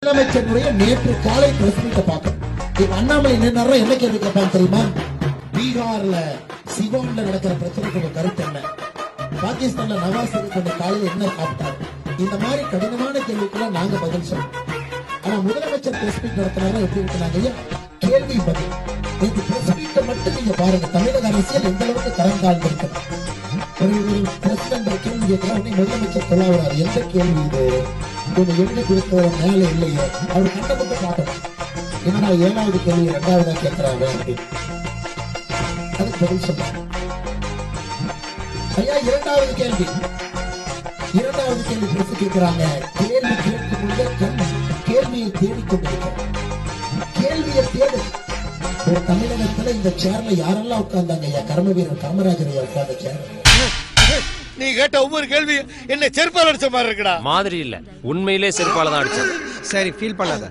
முதலமைச்சருடைய நேற்று காலை பிரஸ் மீட்டை பார்க்கணும். அண்ணாமலை நின்று என்ன கேள்வி கேட்பாங்க தெரியுமா? பீகார்ல சிவான்ல நடக்கிற பிரச்சனைக்கு கருத்து என்ன? பாகிஸ்தான்ல நவாஸ் ஷெரீப் காலையில் என்ன சாப்பிட்டாங்க? இந்த மாதிரி கடினமான கேள்விக்கெல்லாம் நாங்க பதில் சொல்றோம். ஆனா முதலமைச்சர் பிரஸ் மீட் நடத்தினாங்க எப்படி இருக்கிறாங்க? கேள்வி பதில். இந்த பிரஸ் மீட்டை மட்டும் நீங்க பாருங்க. தமிழக அரசியல் எந்த அளவுக்கு தரம் தாழ்ந்திருக்கு. ஒரு பிரசிடண்ட் கேள்வி கேட்கிறார், முதலமைச்சர் சொல்லாகிறார், எந்த கேள்வி இது? எழுதி கொடுத்த மேல இல்லையோ அவர் கண்டப்பட்டு பார்க்கணும். என்னடா 7வது கேள்வி 2வதா கேட்கிறாங்க அப்படின்னு அதுக்கு பதில் சொல்றாங்க. ஐயா 2வது கேள்வி பிரஸ் கேட்கிறாங்க. கேள்வி கேட்கும் பொழுது கேள்வியை தேடிக்கொண்டிருக்கிறார். கேள்வியை தேடு. ஒரு தமிழகத்துல இந்த சேர்ல யாரெல்லாம் உட்கார்ந்தாங்க? ஐயா கர்ம வீரர் காமராஜர் ஐயா உட்கார்ந்த சேர். நீ கேட்ட ஒவ்வொரு கேள்வி என்ன செருப்பால் அடிச்ச மாதிரி இருக்குடா. மாதிரி இல்ல, உண்மையிலே செருப்பால தான் அடிச்சது. சரி, ஃபீல் பண்ணாத.